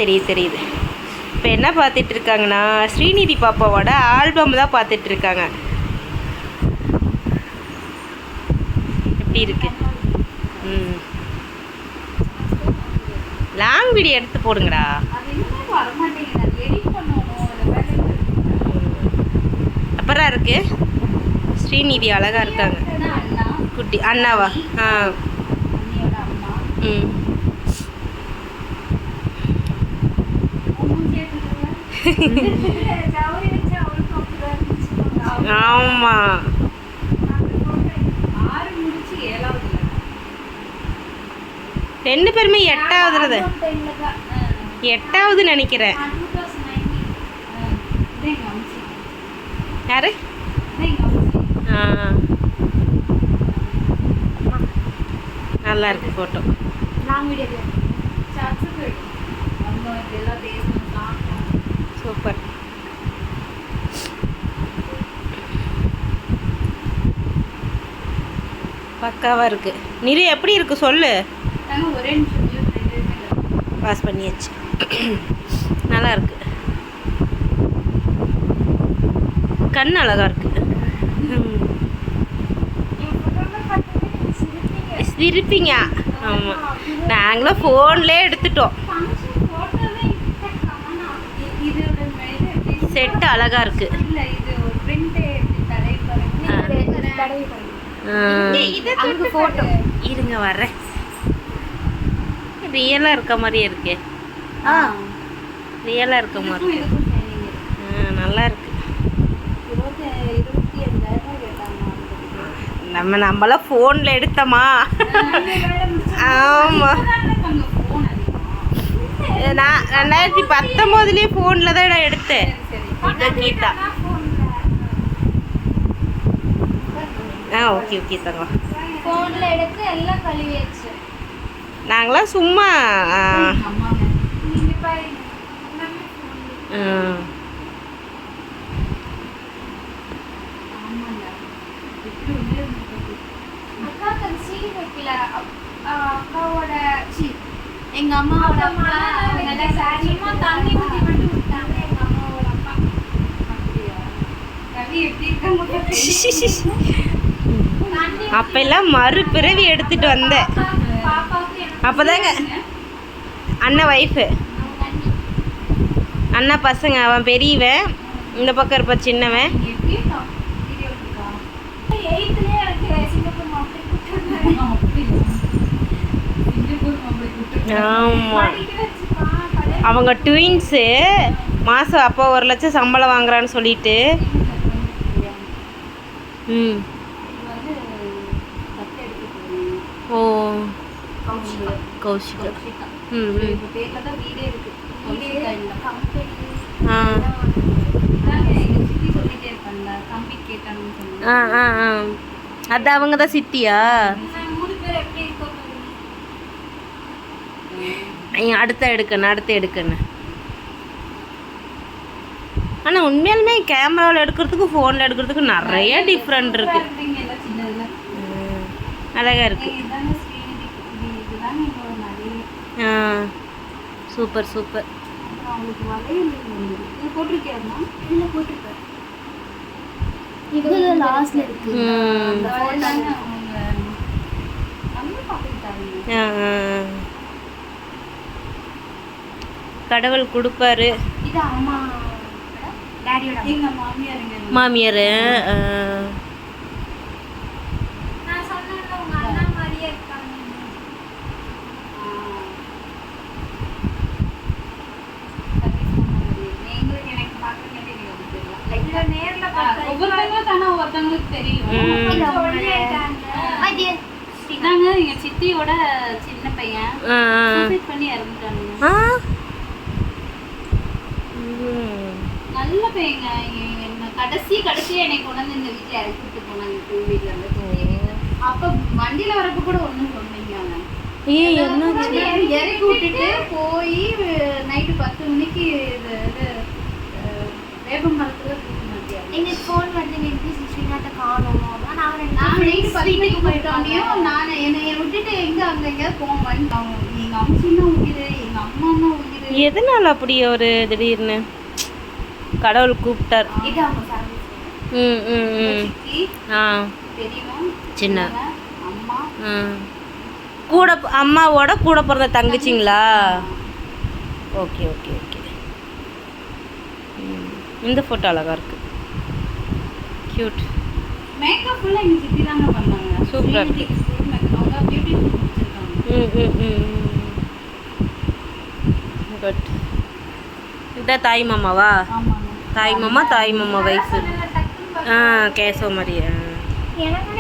தெரியுது தெரியுது. இப்போ என்ன பார்த்துட்டு இருக்காங்கன்னா ஸ்ரீநிதி பாப்பாவோட ஆல்பம் தான் பார்த்துட்டு இருக்காங்க. எப்படி இருக்கு? லாங் வீடியோ எடுத்து போடுங்கடா. அப்புறம் இருக்கு ஸ்ரீநிதி அழகா இருக்காங்க. குட்டி அண்ணாவா? ஆமா, ரெண்டு பேருமே எட்டாவது நினைக்கிறேன். யாரு? நல்லா இருக்கு போட்டோ. சூப்பர். பக்காவா இருக்கு. நிறு எப்படி இருக்கு சொல்லு. பாஸ் பண்ணியாச்சு. நல்லா இருக்கு. கண் அழகா இருக்கு. சிரிப்பீங்க. ஆமாம், நாங்களும் ஃபோன்லேயே எடுத்துட்டோம். செட்டு அழகா இருக்கு. இருங்க வர்றேன். ரியலாக இருக்க மாதிரியே இருக்கே. ரியலாக இருக்க மாதிரி. நல்லா இருக்கு. நம்மளாம் ஃபோனில் எடுத்தோமா? ஆமாம், நான் 2019 ஃபோனில் தான் நான் எடுத்தேன். கீதா ஓகே ஓகே தங்க. ஃபோனில் எடுத்து எல்லாம் கழுவியாச்சு. நாங்களாம் சும்மா அக்காவோட எங்க அம்மாவோட தண்ணி ஊற்றி மட்டும் விட்டாங்க. எங்க அம்மாவோட அப்பா அப்பெல்லாம் மறுபிறவி எடுத்துட்டு வந்தேன். அப்போதாங்க அண்ணன் ஒய்ஃபு, அண்ணா பசங்க. அவன் பெரியவன், இந்த பக்கம் இருப்ப சின்னவன். ஆமாம், அவங்க ட்வின்ஸு. மாதம் அப்போ 1 லட்சம் சம்பளம் வாங்குறான்னு சொல்லிட்டு. ஓ கௌஷிகா. அது அவங்க தான் சித்தியா? அடுத்த எடுக்கணும். ஆனால் உண்மையாலுமே கேமராவில் எடுக்கிறதுக்கு ஃபோனில் எடுக்கிறதுக்கு நிறைய டிஃப்ரெண்ட் இருக்கு. அழகா இருக்கு. Super super. கடவுள் கொடுப்பாரு. மாமியார். எங்க சித்தியோட சின்ன பையன் பண்ணி இறந்துட்டாங்க. நல்ல பையங்க. கடைசியா என்னை கொண்டு வந்து இந்த வீட்டுல இறக்கிட்டு போனாங்க. 2 வீலர்ல அப்ப வண்டியில வரப்ப கூட ஒண்ணும் சொன்னீங்க. இறக்கி விட்டுட்டு போய் நைட்டு 10 மணிக்கு வேப்ப மரத்துல எங்களுக்கு ஃபோன் வந்து ஸ்ரீநாத்தை காணும். நான் நைட்டு 10 மணிக்கு போயிட்டோன்னையும் நான் என்னை விட்டுட்டு எங்க அங்க எங்கேயாவது போவேன். எங்க அம்மா உயிர், எங்க அம்மா உயிர், எதனால அப்படி ஒரு திடீர்னு கடவுள் கூப்பிட்டார். இது அவங்க family. ம் ம் ம் சித்தி, ஆ பெரியவன், சின்ன சின்னவன், அம்மா. கூட அம்மாவோட கூட பிறந்த தங்கச்சிங்களா? Okay okay okay. இந்த ஃபோட்டோ அழகா இருக்கு, கியூட். மேக்கப் ஃபுல்லா எங்க சித்தி தாங்க பண்ணாங்க. சூப்பரா இருக்கு. அவங்க பியூட்டி முடிச்சிருக்காங்க. குட். இதான் தாய் மாமாவா? ஆமாங்க. தாய் மாமா வயசு. கேசவ மாதிரியா? எனக்கு